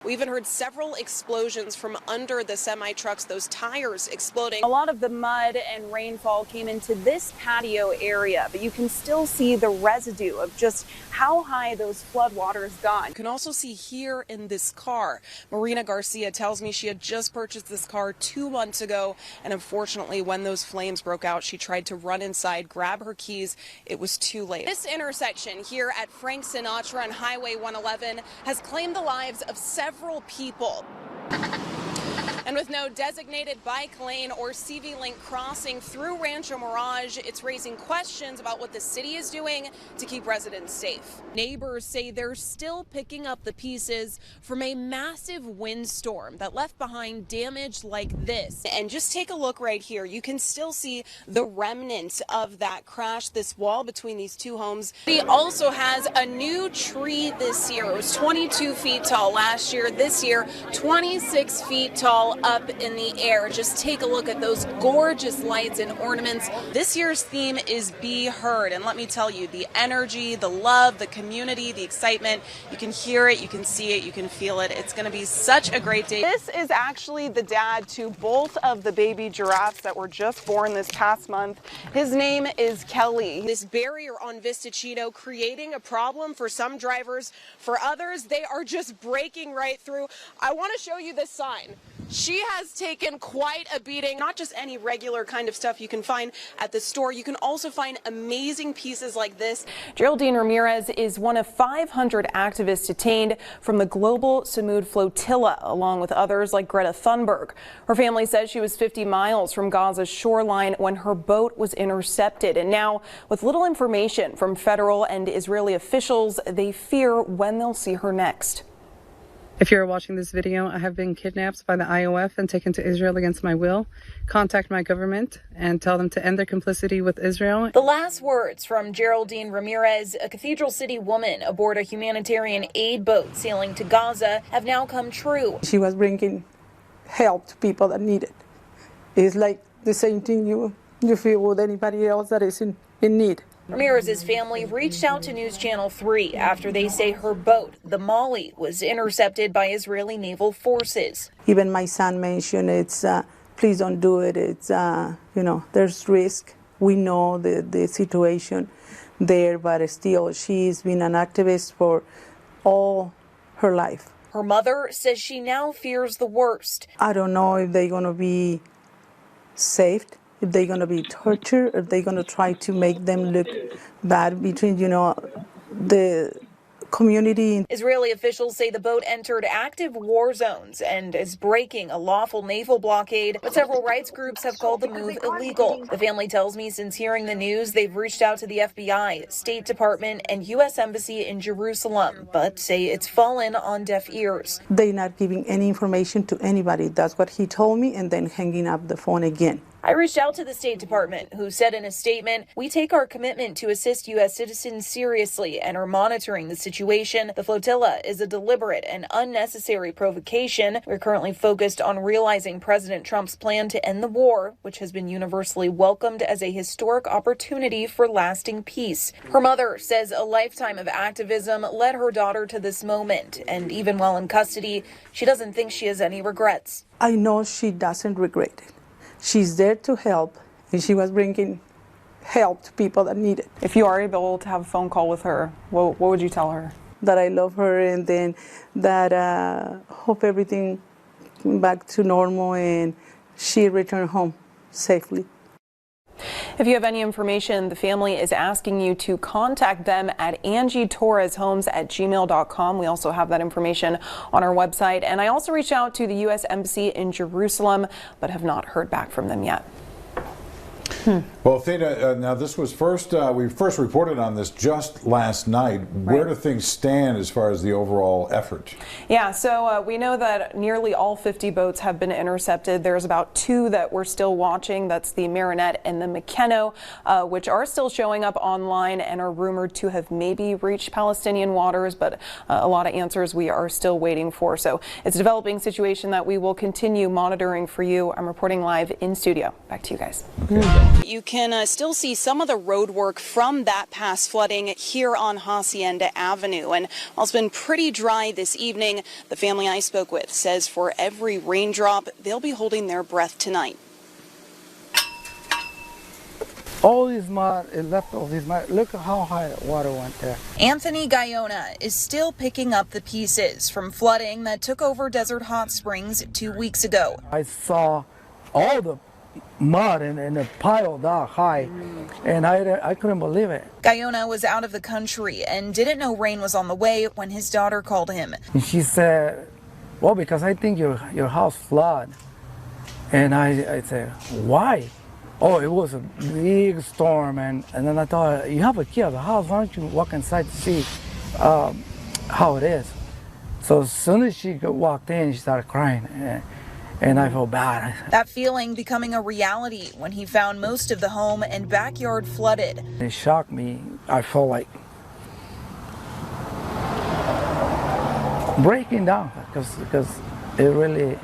We even heard several explosions from under the semi-trucks, those tires exploding. A lot of the mud and rainfall came into this patio area, but you can still see the residue of just how high those floodwaters got. You can also see here in this car, Marina Garcia tells me she had just purchased this car 2 months ago, and unfortunately when those flames broke out, she tried to run inside, grab her keys. It was too late. This intersection here at Frank Sinatra and Highway 111 has claimed the lives of several people. And with no designated bike lane or CV Link crossing through Rancho Mirage, it's raising questions about what the city is doing to keep residents safe. Neighbors say they're still picking up the pieces from a massive windstorm that left behind damage like this. And just take a look right here. You can still see the remnants of that crash, this wall between these two homes. He also has a new tree this year. It was 22 feet tall last year. This year, 26 feet tall up in the air. Just take a look at those gorgeous lights and ornaments. This year's theme is Be Heard, and let me tell you, the energy, the love, the community, the excitement, you can hear it, you can see it, you can feel it. It's going to be such a great day. This is actually the dad to both of the baby giraffes that were just born this past month. His name is Kelly. This barrier on Vistachino creating a problem for some drivers. For others, they are just breaking right through. I want to show you this sign. She has taken quite a beating. Not just any regular kind of stuff you can find at the store. You can also find amazing pieces like this. Geraldine Ramirez is one of 500 activists detained from the Global Samud Flotilla, along with others like Greta Thunberg. Her family says she was 50 miles from Gaza's shoreline when her boat was intercepted. And now, with little information from federal and Israeli officials, they fear when they'll see her next. If you're watching this video, I have been kidnapped by the IOF and taken to Israel against my will. Contact my government and tell them to end their complicity with Israel. The last words from Geraldine Ramirez, a Cathedral City woman aboard a humanitarian aid boat sailing to Gaza, have now come true. She was bringing help to people that need it. It's like the same thing you feel with anybody else that is in need. Ramirez's family reached out to News Channel 3 after they say her boat, the Molly, was intercepted by Israeli naval forces. Even my son mentioned it's, please don't do it. It's, there's risk. We know the situation there, but still, she's been an activist for all her life. Her mother says she now fears the worst. I don't know if they're going to be saved, if they're going to be tortured, if they're going to try to make them look bad between, the community. Israeli officials say the boat entered active war zones and is breaking a lawful naval blockade, but several rights groups have called the move illegal. The family tells me since hearing the news, they've reached out to the FBI, State Department, and U.S. Embassy in Jerusalem, but say it's fallen on deaf ears. They're not giving any information to anybody. That's what he told me, and then hanging up the phone again. I reached out to the State Department, who said in a statement, "We take our commitment to assist U.S. citizens seriously and are monitoring the situation. The flotilla is a deliberate and unnecessary provocation. We're currently focused on realizing President Trump's plan to end the war, which has been universally welcomed as a historic opportunity for lasting peace." Her mother says a lifetime of activism led her daughter to this moment, and even while in custody, she doesn't think she has any regrets. I know she doesn't regret it. She's there to help, and she was bringing help to people that need it. If you are able to have a phone call with her, what would you tell her? That I love her, and then that hope everything back to normal and she returned home safely. If you have any information, the family is asking you to contact them at angietorreshomes@gmail.com. We also have that information on our website. And I also reached out to the U.S. Embassy in Jerusalem, but have not heard back from them yet. Well, Athena, now this was we first reported on this just last night. Right. Where do things stand as far as the overall effort? Yeah, so we know that nearly all 50 boats have been intercepted. There's about 2 that we're still watching. That's the Marinette and the McKenna, which are still showing up online and are rumored to have maybe reached Palestinian waters, but a lot of answers we are still waiting for. So it's a developing situation that we will continue monitoring for you. I'm reporting live in studio. Back to you guys. Okay. You can still see some of the road work from that past flooding here on Hacienda Avenue. And while it's been pretty dry this evening, the family I spoke with says for every raindrop, they'll be holding their breath tonight. All this mud, it left all this mud. Look at how high the water went there. Anthony Guyona is still picking up the pieces from flooding that took over Desert Hot Springs 2 weeks ago. I saw all the mud and the pile that high, and I couldn't believe it. Guyona was out of the country and didn't know rain was on the way when his daughter called him. And she said, well, because I think your house flooded. And I said, why? Oh, it was a big storm, and then I thought, you have a key at the house, why don't you walk inside to see how it is? So as soon as she walked in, she started crying, and I felt bad. That feeling becoming a reality when he found most of the home and backyard flooded. It shocked me. I felt like breaking down because it really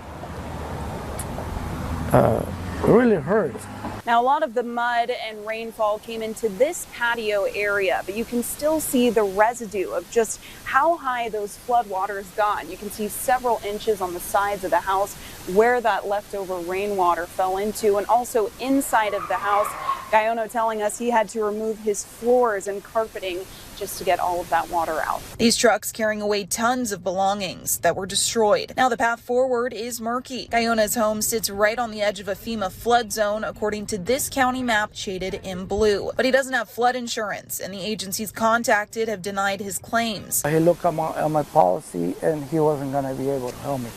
hurts. Now, a lot of the mud and rainfall came into this patio area, but you can still see the residue of just how high those flood waters gone. You can see several inches on the sides of the house where that leftover rainwater fell into, and also inside of the house. Guyona telling us he had to remove his floors and carpeting just to get all of that water out. These trucks carrying away tons of belongings that were destroyed. Now the path forward is murky. Guyona's home sits right on the edge of a FEMA flood zone, according to this county map shaded in blue. But he doesn't have flood insurance, and the agencies contacted have denied his claims. He looked at my policy, and he wasn't going to be able to help me.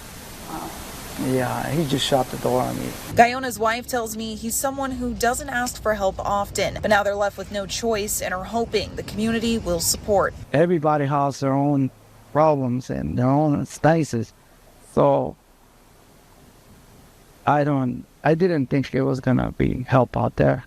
Wow. Yeah, he just shut the door on me. Guyona's wife tells me he's someone who doesn't ask for help often, but now they're left with no choice and are hoping the community will support. Everybody has their own problems and their own stasis, so I didn't think it was gonna be help out there.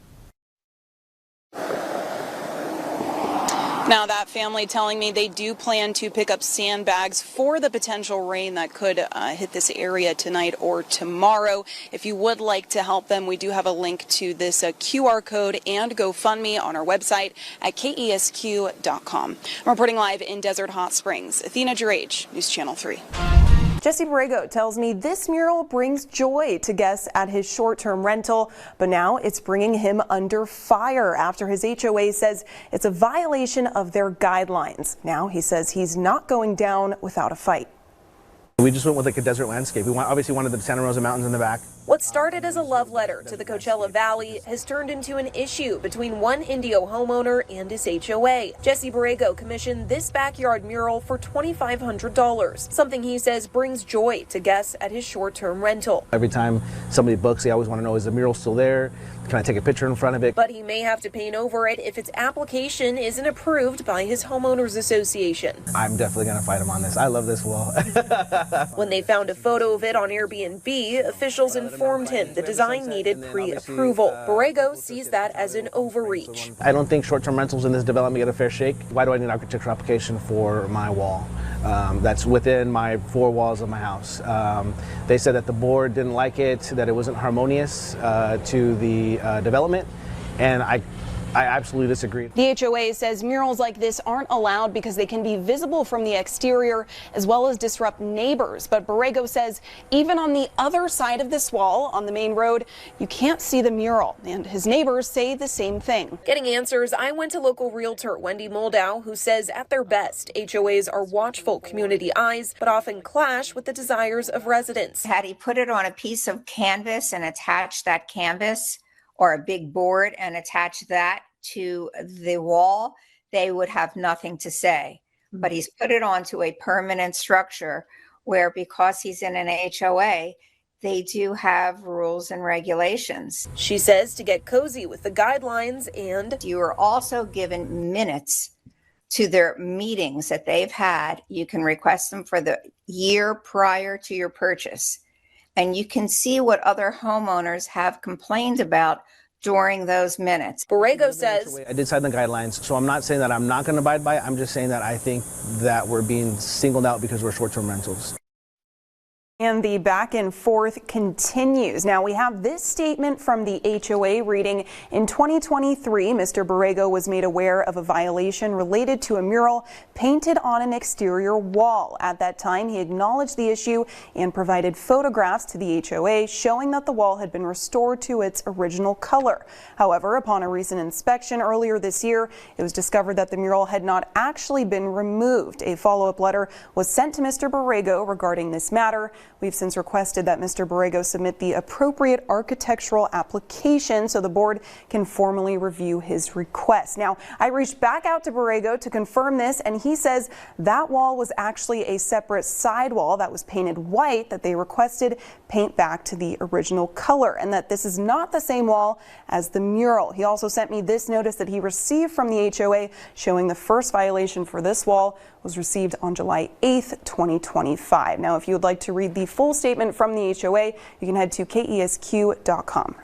Now, that family telling me they do plan to pick up sandbags for the potential rain that could hit this area tonight or tomorrow. If you would like to help them, we do have a link to this QR code and GoFundMe on our website at kesq.com. I'm reporting live in Desert Hot Springs. Athena, Jreij, News Channel 3. Jesse Borrego tells me this mural brings joy to guests at his short-term rental, but now it's bringing him under fire after his HOA says it's a violation of their guidelines. Now he says he's not going down without a fight. We just went with like a desert landscape. We obviously wanted the Santa Rosa Mountains in the back. What started as a love letter to the Coachella Valley has turned into an issue between one Indio homeowner and his HOA. Jesse Borrego commissioned this backyard mural for $2,500, something he says brings joy to guests at his short-term rental. Every time somebody books, they always want to know, is the mural still there? Can I take a picture in front of it? But he may have to paint over it if its application isn't approved by his homeowners association. I'm definitely going to fight him on this. I love this wall. When they found a photo of it on Airbnb, officials informed him the design needed pre-approval. Borrego sees that as an overreach. I don't think short-term rentals in this development get a fair shake. Why do I need an architectural application for my wall? That's within my four walls of my house. They said that the board didn't like it, that it wasn't harmonious to the development, and I absolutely disagree. The HOA says murals like this aren't allowed because they can be visible from the exterior as well as disrupt neighbors. But Borrego says even on the other side of this wall on the main road, you can't see the mural, and his neighbors say the same thing. Getting answers, I went to local realtor Wendy Moldow, who says at their best, HOAs are watchful community eyes, but often clash with the desires of residents. Had he put it on a piece of canvas and attached that canvas, or a big board and attach that to the wall, they would have nothing to say. But he's put it onto a permanent structure where, because he's in an HOA, they do have rules and regulations. She says to get cozy with the guidelines, and you are also given minutes to their meetings that they've had. You can request them for the year prior to your purchase. And you can see what other homeowners have complained about during those minutes. Borrego says, I did sign the guidelines, so I'm not saying that I'm not going to abide by it. I'm just saying that I think that we're being singled out because we're short-term rentals. And the back and forth continues. Now we have this statement from the HOA reading, in 2023, Mr. Borrego was made aware of a violation related to a mural painted on an exterior wall. At that time, he acknowledged the issue and provided photographs to the HOA showing that the wall had been restored to its original color. However, upon a recent inspection earlier this year, it was discovered that the mural had not actually been removed. A follow-up letter was sent to Mr. Borrego regarding this matter. We've since requested that Mr. Borrego submit the appropriate architectural application so the board can formally review his request. Now, I reached back out to Borrego to confirm this, and he says that wall was actually a separate sidewall that was painted white that they requested paint back to the original color, and that this is not the same wall as the mural. He also sent me this notice that he received from the HOA showing the first violation for this wall was received on July 8th, 2025. Now, if you would like to read the full statement from the HOA, you can head to kesq.com.